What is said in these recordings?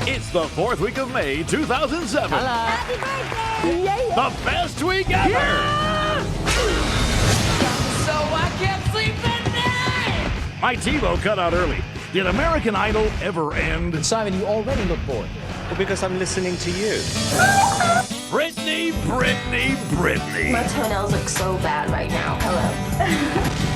It's the 4th week of May, 2007. Hello. Happy birthday! Yeah. The best week ever! Yeah. So I can't sleep at night! My TiVo cut out early. Did American Idol ever end? Simon, you already look bored. Well, because I'm listening to you. Britney, Britney, Britney. My toenails look so bad right now. Hello.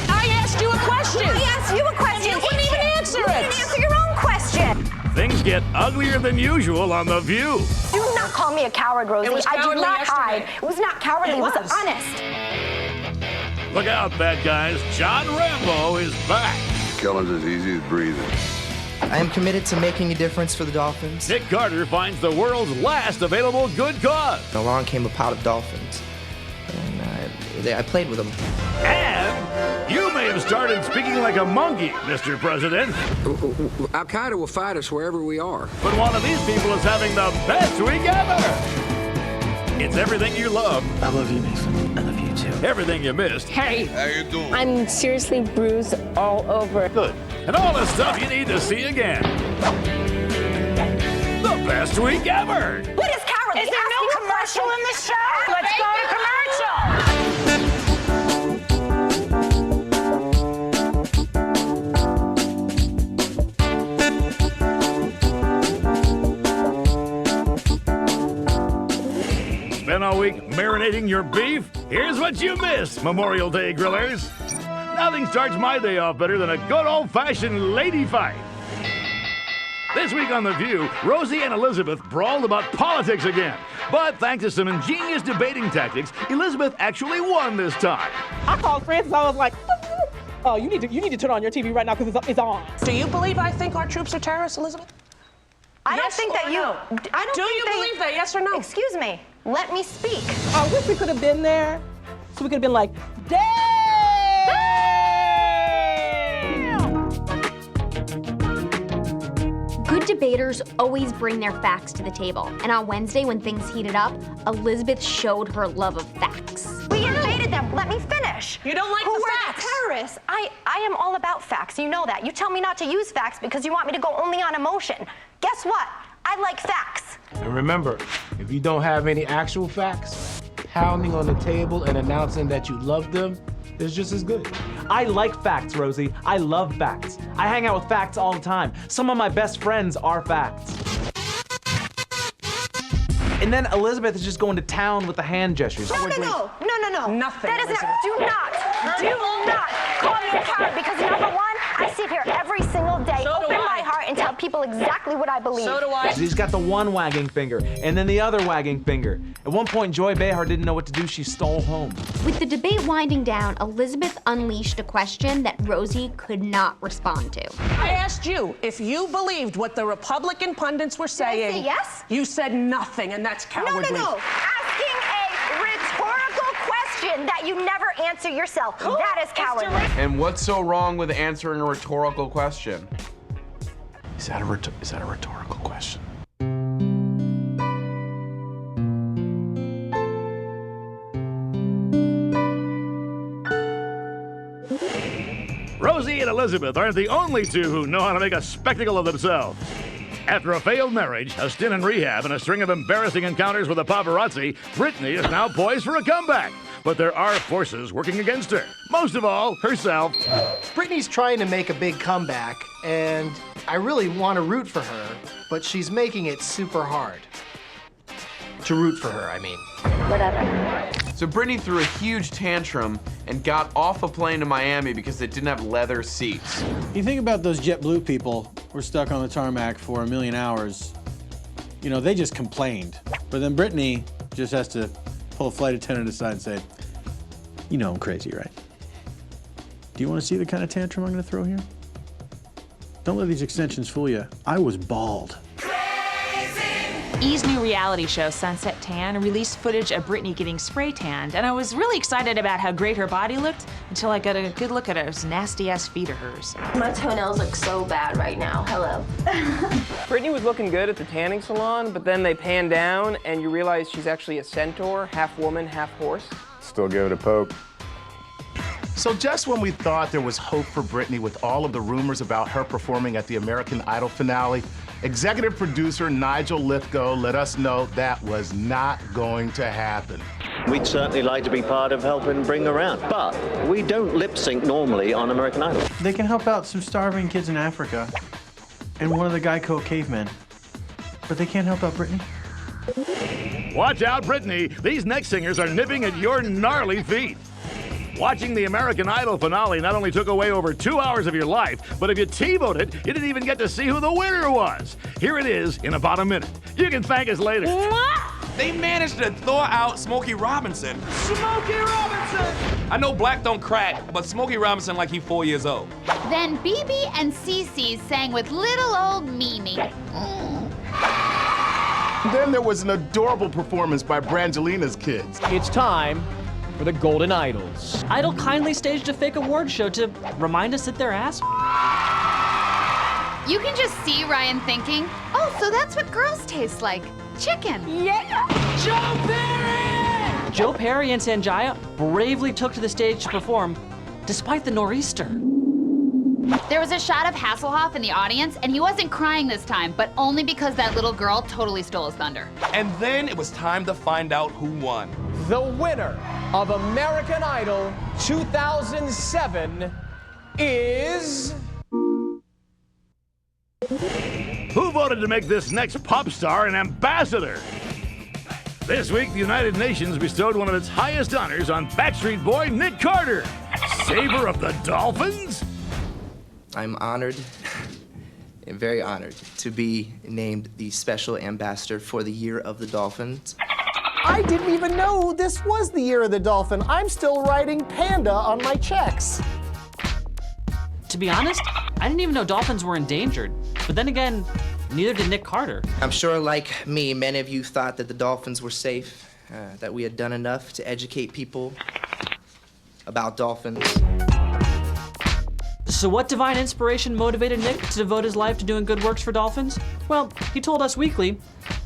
I asked you a question! I asked you a question. You wouldn't even answer You it! didn't answer your own question. Things get uglier than usual on The View. Do not call me a coward, Rosie. It was I did cowardly not yesterday. hide. It was not cowardly. It was honest. Look out, bad guys. John Rambo is back. Killing's as easy as breathing. I am committed to making a difference for the Dolphins. Nick Carter finds the world's last available good cause. Along came a pot of dolphins, and I played with them. And you may have started speaking like a monkey, Mr. President. Al-Qaeda will fight us wherever we are. But one of these people is having the best week ever. It's everything you love, I love you, Nathan. I love you too. everything you missed, Hey! How you doing? I'm seriously bruised all over. good, and all the stuff you need to see again. The best week ever. What is cowardly? Is there no Asking a commercial question. in the show? Let's go to commercial! Spent all week marinating your beef? Here's what you missed, Memorial Day grillers. Nothing starts my day off better than a good old-fashioned lady fight. This week on The View, Rosie and Elizabeth brawled about politics again. But thanks to some ingenious debating tactics, Elizabeth actually won this time. I called Francis. I was like, "Oh, you need to turn on your TV right now because it's on." Do you believe I think our troops are terrorists, Elizabeth? I don't Yes think or that you. no? I don't Do think you that believe that, yes or no? Excuse me. Let me speak. I wish we could have been there, so we could have been like, "Damn!" Good debaters always bring their facts to the table. And on Wednesday, when things heated up, Elizabeth showed her love of facts. We invaded them. Let me finish. You don't like Who the were facts? the terrorists? I am all about facts. You know that. You tell me not to use facts because you want me to go only on emotion. Guess what? I like facts. And remember, if you don't have any actual facts, pounding on the table and announcing that you love them is just as good. I like facts, Rosie. I love facts. I hang out with facts all the time. Some of my best friends are facts. And then Elizabeth is just going to town with the hand gestures. No. Nothing, That is Elizabeth. not. Do not call me a coward because number one, I sit here every single day, So do open my I. heart, and tell people exactly what I believe. So do I. She's got the one wagging finger and then the other wagging finger. At one point, Joy Behar didn't know what to do. She stole home. With the debate winding down, Elizabeth unleashed a question that Rosie could not respond to. I asked you if you believed what the Republican pundits were saying. say yes? You said nothing, and that's cowardly. No. Asking a rhetorical question that you never answer yourself. That is cowardly. And what's so wrong with answering a rhetorical question? Is that a rhetorical question? Rosie and Elizabeth aren't the only two who know how to make a spectacle of themselves. After a failed marriage, a stint in rehab, and a string of embarrassing encounters with the paparazzi, Britney is now poised for a comeback. But there are forces working against her. Most of all, herself. Britney's trying to make a big comeback, and I really want to root for her, but she's making it super hard. To root for her, I mean. Whatever. So Britney threw a huge tantrum and got off a plane to Miami because it didn't have leather seats. You think about those JetBlue people who were stuck on the tarmac for 1 million hours. You know, they just complained. But then Britney just has to pull a flight attendant aside and say, "You know I'm crazy, right? Do you want to see the kind of tantrum I'm going to throw here? Don't let these extensions fool you. I was bald." E's new reality show, Sunset Tan, released footage of Britney getting spray tanned, and I was really excited about how great her body looked until I got a good look at those nasty-ass feet of hers. My toenails look so bad right now. Hello. Britney was looking good at the tanning salon, but then they pan down and you realize she's actually a centaur, half woman, half horse. Still give it a poke. So just when we thought there was hope for Britney with all of the rumors about her performing at the American Idol finale, Executive producer Nigel Lithgow let us know that was not going to happen. We'd certainly like to be part of helping bring her around, but we don't lip sync normally on American Idol. They can help out some starving kids in Africa and one of the Geico cavemen, but they can't help out Britney. Watch out, Britney. These next singers are nipping at your gnarly feet. Watching the American Idol finale not only took away over 2 hours of your life, but if you T-voted, you didn't even get to see who the winner was. Here it is in about a minute. You can thank us later. They managed to thaw out Smokey Robinson. Smokey Robinson! I know black don't crack, but Smokey Robinson like he 4 years old. Then BB and Cece sang with little old Mimi. Then there was an adorable performance by Brangelina's kids. It's time for the Golden Idols. Idol kindly staged a fake award show to remind us that they're ass. You can just see Ryan thinking, oh, so that's what girls taste like. Chicken. Yeah! Joe Perry! Joe Perry and Sanjaya bravely took to the stage to perform, despite the nor'easter. There was a shot of Hasselhoff in the audience, and he wasn't crying this time, but only because that little girl totally stole his thunder. And then it was time to find out who won. The winner of American Idol 2007 is... Who voted to make this next pop star an ambassador? This week, the United Nations bestowed one of its highest honors on Backstreet Boy Nick Carter, saver of the Dolphins. I'm honored, very honored, to be named the special ambassador for the Year of the Dolphins. I didn't even know this was the Year of the Dolphin. I'm still writing Panda on my checks. To be honest, I didn't even know dolphins were endangered. But then again, neither did Nick Carter. I'm sure, like me, many of you thought that the dolphins were safe, that we had done enough to educate people about dolphins. So what divine inspiration motivated Nick to devote his life to doing good works for dolphins? Well, he told Us Weekly,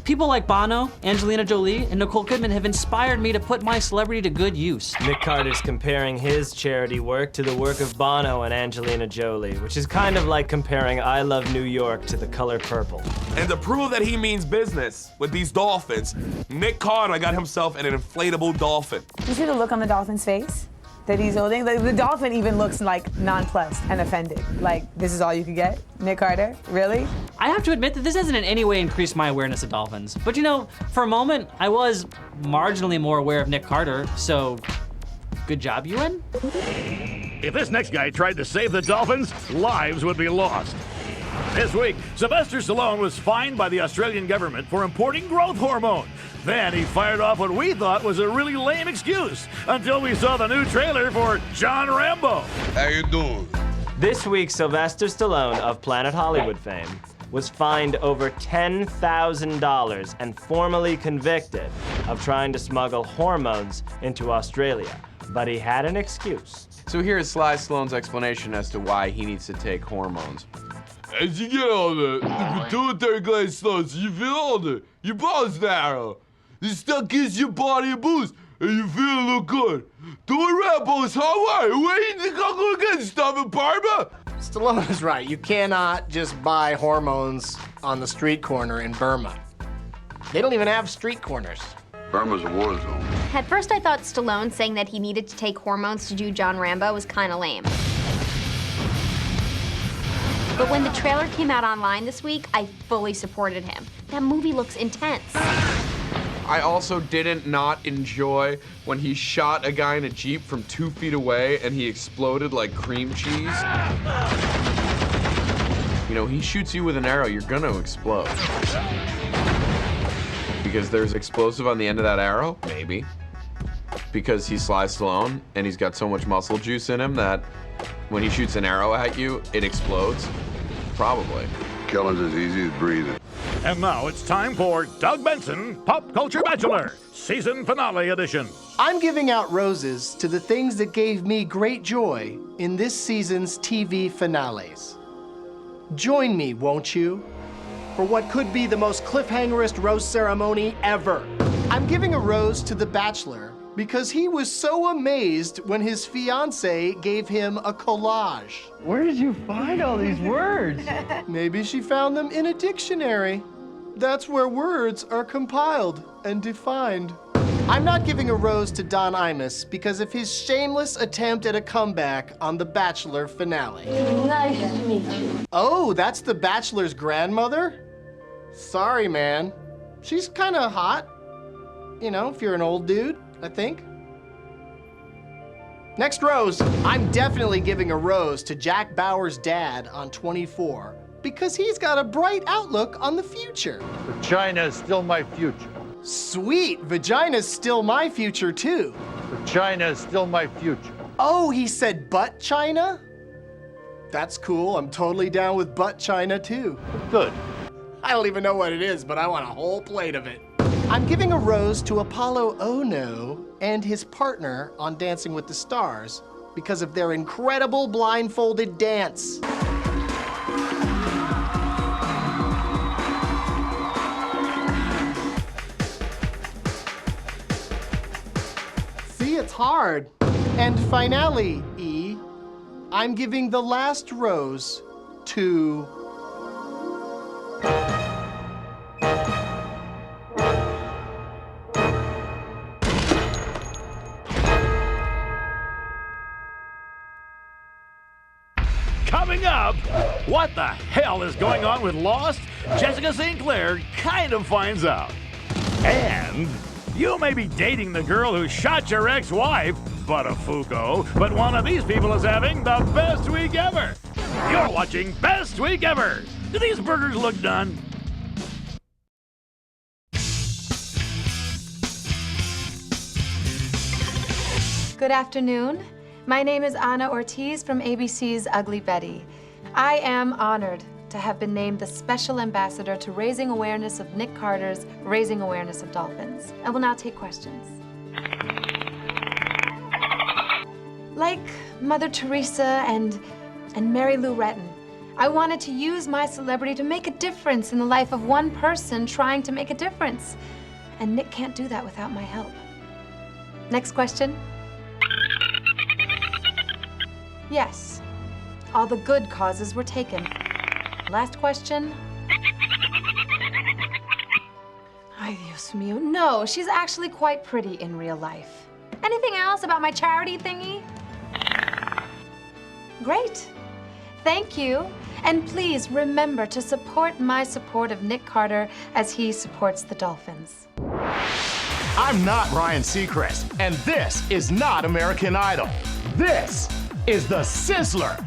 people like Bono, Angelina Jolie, and Nicole Kidman have inspired me to put my celebrity to good use. Nick Carter's comparing his charity work to the work of Bono and Angelina Jolie, which is kind of like comparing I Love New York to The Color Purple. And to prove that he means business with these dolphins, Nick Carter got himself an inflatable dolphin. You see the look on the dolphin's face that he's holding? The dolphin even looks like nonplussed and offended. Like, this is all you can get? Nick Carter? Really? I have to admit that this hasn't in any way increased my awareness of dolphins. But you know, for a moment, I was marginally more aware of Nick Carter, so good job, UN? If this next guy tried to save the Dolphins, lives would be lost. This week, Sylvester Stallone was fined by the Australian government for importing growth hormone. Then he fired off what we thought was a really lame excuse until we saw the new trailer for John Rambo. How you doing? This week, Sylvester Stallone of Planet Hollywood fame was fined over $10,000 and formally convicted of trying to smuggle hormones into Australia. But he had an excuse. So here's Sly Stallone's explanation as to why he needs to take hormones. As you get older, the pituitary gland slows, you feel older, your bones narrow. This stuff gives your body a boost, and you feel a little good. Doing Rambo is hard work. Where you think I'm gonna get stuff in Parma? Stallone is right. You cannot just buy hormones on the street corner in Burma. They don't even have street corners. Burma's a war zone. At first I thought Stallone saying that he needed to take hormones to do John Rambo was kind of lame. But when the trailer came out online this week, I fully supported him. That movie looks intense. I also didn't not enjoy when he shot a guy in a Jeep from 2 feet away and he exploded like cream cheese. You know, he shoots you with an arrow, you're gonna explode. Because there's explosive on the end of that arrow? Maybe. Because he's Sly Stallone and he's got so much muscle juice in him that when he shoots an arrow at you, it explodes? Probably. Killing's as easy as breathing. And now it's time for Doug Benson, Pop Culture Bachelor, Season Finale Edition. I'm giving out roses to the things that gave me great joy in this season's TV finales. Join me, won't you, for what could be the most cliffhangerist rose ceremony ever. I'm giving a rose to The Bachelor because he was so amazed when his fiancée gave him a collage. Where did you find all these words? Maybe she found them in a dictionary. That's where words are compiled and defined. I'm not giving a rose to Don Imus because of his shameless attempt at a comeback on The Bachelor finale. Nice to meet you. Oh, that's The Bachelor's grandmother? Sorry, man. She's kind of hot. You know, if you're an old dude, I think. Next rose. I'm definitely giving a rose to Jack Bauer's dad on 24 because he's got a bright outlook on the future. China is still my future. Sweet, vagina's still my future too. China is still my future. Oh, he said butt China? That's cool, I'm totally down with butt China too. Good. I don't even know what it is, but I want a whole plate of it. I'm giving a rose to Apollo Ono and his partner on Dancing with the Stars because of their incredible blindfolded dance. See, it's hard. And finale, E, I'm giving the last rose to... Coming up, what the hell is going on with Lost? Jessica St. Clair kind of finds out. And you may be dating the girl who shot your ex-wife, Buttafuoco, but one of these people is having the best week ever. You're watching Best Week Ever. Do these burgers look done? Good afternoon. My name is Ana Ortiz from ABC's Ugly Betty. I am honored to have been named the Special Ambassador to raising awareness of Nick Carter's Raising Awareness of Dolphins. I will now take questions. Like Mother Teresa and Mary Lou Retton, I wanted to use my celebrity to make a difference in the life of one person trying to make a difference. And Nick can't do that without my help. Next question. Yes, all the good causes were taken. Last question. Ay, Dios mío, no, she's actually quite pretty in real life. Anything else about my charity thingy? Great. Thank you. And please remember to support my support of Nick Carter as he supports the Dolphins. I'm not Ryan Seacrest, and this is not American Idol. This is The Sizzler.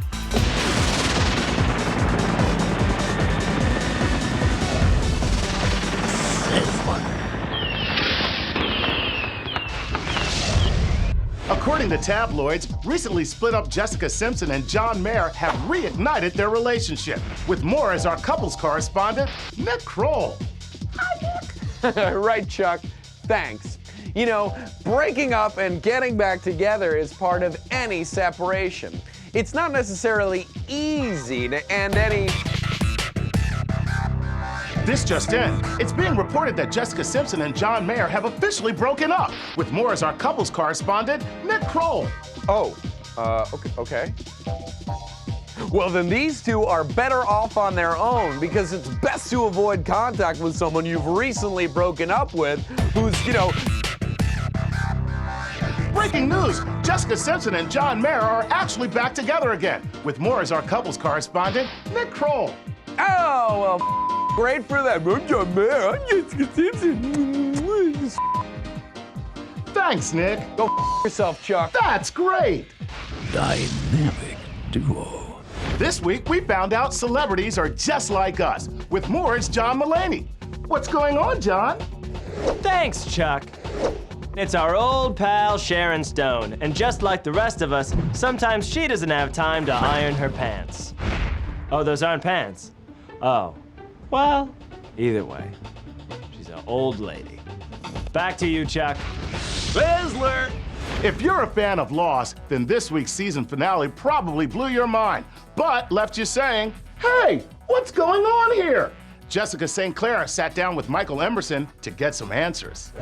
According to tabloids, recently split up Jessica Simpson and John Mayer have reignited their relationship. With more as our couples correspondent, Nick Kroll. Right, Chuck. Thanks. You know, breaking up and getting back together is part of any separation. It's not necessarily easy to end any... This just in. It's being reported that Jessica Simpson and John Mayer have officially broken up. With more as our couples correspondent, Nick Kroll. Oh, okay. Well, then these two are better off on their own because it's best to avoid contact with someone you've recently broken up with who's, you know... Breaking news! Jessica Simpson and John Mayer are actually back together again. With more as our couples correspondent, Nick Kroll. Oh, well, great for them. I'm John Mayer. I'm Jessica Simpson. Thanks, Nick. Go yourself, Chuck. That's great. Dynamic duo. This week, we found out celebrities are just like us. With more, it's John Mulaney. What's going on, John? Thanks, Chuck. It's our old pal Sharon Stone, and just like the rest of us, sometimes she doesn't have time to iron her pants. Oh, those aren't pants? Oh, well, either way, she's an old lady. Back to you, Chuck. Sizzler! If you're a fan of Lost, then this week's season finale probably blew your mind, but left you saying, hey, what's going on here? Jessica St. Clair sat down with Michael Emerson to get some answers.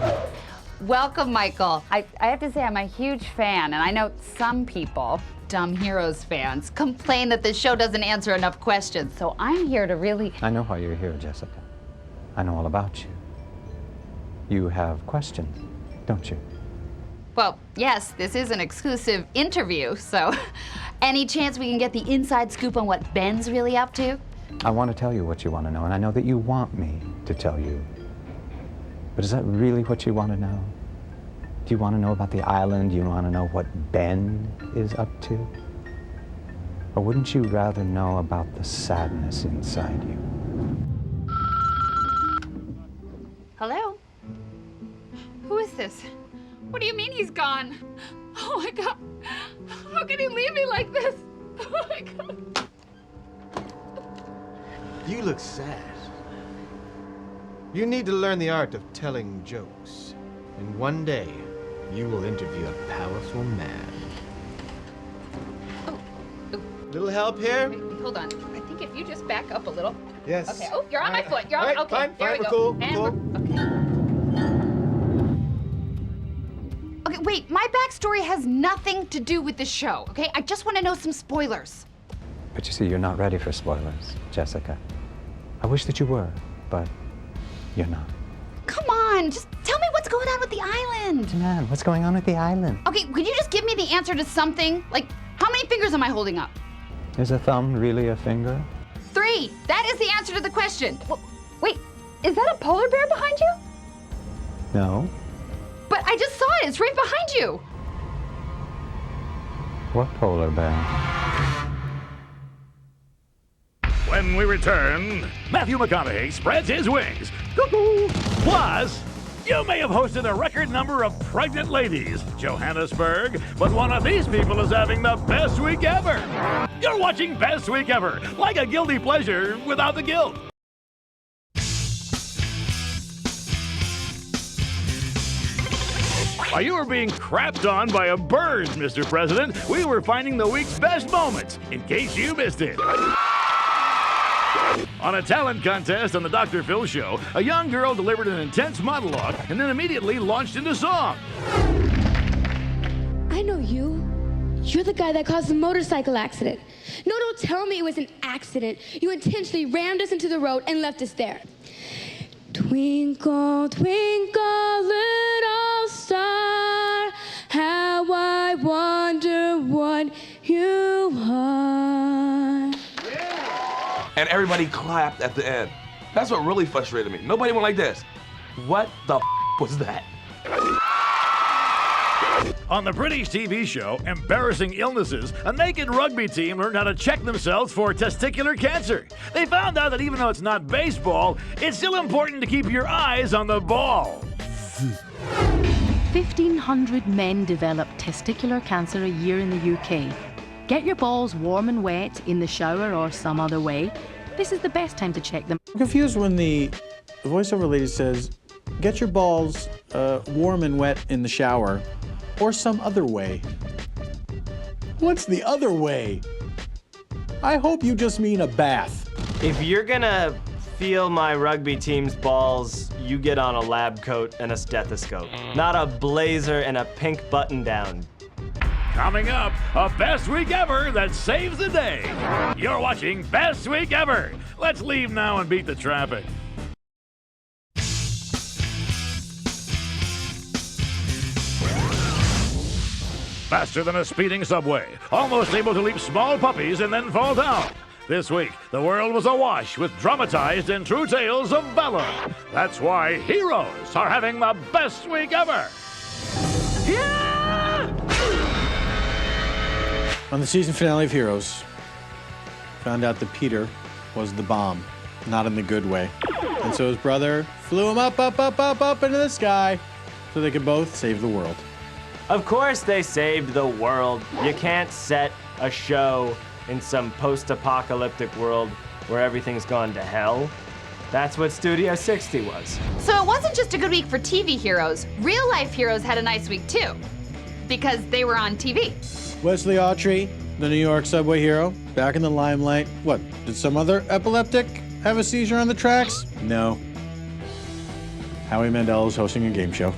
Welcome, Michael. I have to say I'm a huge fan, and I know some people, Dumb Heroes fans, complain that this show doesn't answer enough questions, so I'm here to really... I know why you're here, Jessica. I know all about you. You have questions, don't you? Well, yes, this is an exclusive interview, so any chance we can get the inside scoop on what Ben's really up to? I want to tell you what you want to know, and I know that you want me to tell you. But is that really what you want to know? Do you want to know about the island? Do you want to know what Ben is up to? Or wouldn't you rather know about the sadness inside you? Hello? Who is this? What do you mean he's gone? Oh my God. How can he leave me like this? Oh my God. You look sad. You need to learn the art of telling jokes. And one day, you will interview a powerful man. Little help here? Wait, hold on. I think if you just back up a little. Yes. Okay. Oh, you're on my foot. You're on. All right, Okay. fine, There we we're go. cool, And cool. Okay, wait. My backstory has nothing to do with the show. Okay. I just want to know some spoilers. But you see, you're not ready for spoilers, Jessica. I wish that you were, but you're not. Come on. Just tell me what's going on with the island. Man, what's going on with the island? Okay. Could you just give me the answer to something? Like, how many fingers am I holding up? Is a thumb really a finger? 3. That is the answer to the question. Wait. Is that a polar bear behind you? No. But I just saw it. It's right behind you. What polar bear? When we return, Matthew McConaughey spreads his wings. Cuckoo! Plus, you may have hosted a record number of pregnant ladies, Johannesburg, but one of these people is having the best week ever. You're watching Best Week Ever, like a guilty pleasure without the guilt. While you were being crapped on by a bird, Mr. President, we were finding the week's best moments, in case you missed it. On a talent contest on the Dr. Phil Show, a young girl delivered an intense monologue and then immediately launched into song. I know you. You're the guy that caused the motorcycle accident. No, don't tell me it was an accident. You intentionally rammed us into the road and left us there. Twinkle, twinkle, little star, how I wonder what you are. And everybody clapped at the end. That's what really frustrated me. Nobody went like this. What the was that? On the British TV show Embarrassing Illnesses, a naked rugby team learned how to check themselves for testicular cancer. They found out that even though it's not baseball, it's still important to keep your eyes on the ball. 1,500 men develop testicular cancer a year in the UK. Get your balls warm and wet in the shower or some other way. This is the best time to check them. I'm confused when the voiceover lady says, get your balls warm and wet in the shower or some other way. What's the other way? I hope you just mean a bath. If you're gonna feel my rugby team's balls, you get on a lab coat and a stethoscope, not a blazer and a pink button-down. Coming up, a Best Week Ever that saves the day. You're watching Best Week Ever. Let's leave now and beat the traffic. Faster than a speeding subway, almost able to leap small puppies and then fall down. This week, the world was awash with dramatized and true tales of valor. That's why heroes are having the best week ever. On the season finale of Heroes, found out that Peter was the bomb, not in the good way. And so his brother flew him up into the sky so they could both save the world. Of course they saved the world. You can't set a show in some post-apocalyptic world where everything's gone to hell. That's what Studio 60 was. So it wasn't just a good week for TV heroes. Real-life heroes had a nice week too, because they were on TV. Wesley Autry, the New York subway hero, back in the limelight. What, did some other epileptic have a seizure on the tracks? No. Howie Mandel is hosting a game show.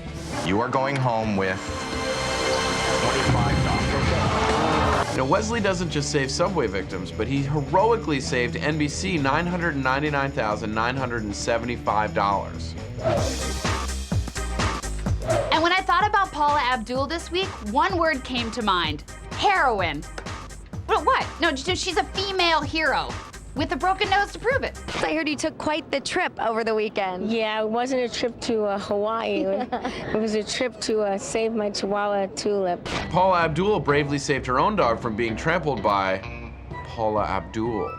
You are going home with $25. You know, Wesley doesn't just save subway victims, but he heroically saved NBC $999,975. And when I thought about Paula Abdul this week, one word came to mind: heroin. What? No, she's a female hero with a broken nose to prove it. I heard you took quite the trip over the weekend. Yeah, it wasn't a trip to Hawaii. It was a trip to save my Chihuahua Tulip. Paula Abdul bravely saved her own dog from being trampled by Paula Abdul.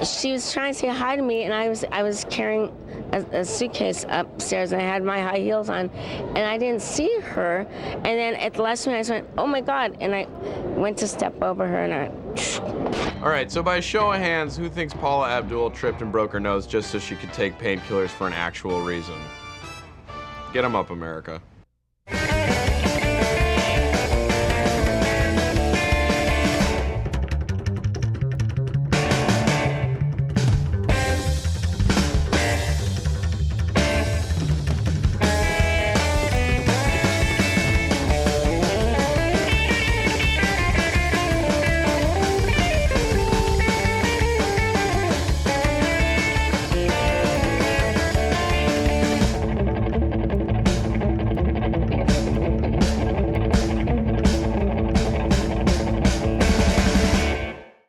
She was trying to say hi to me, and I was carrying a suitcase upstairs, and I had my high heels on, and I didn't see her. And then at the last minute, I just went, "Oh my God!" And I went to step over her, and I. All right, so by a show of hands, who thinks Paula Abdul tripped and broke her nose just so she could take painkillers for an actual reason? Get 'em up, America.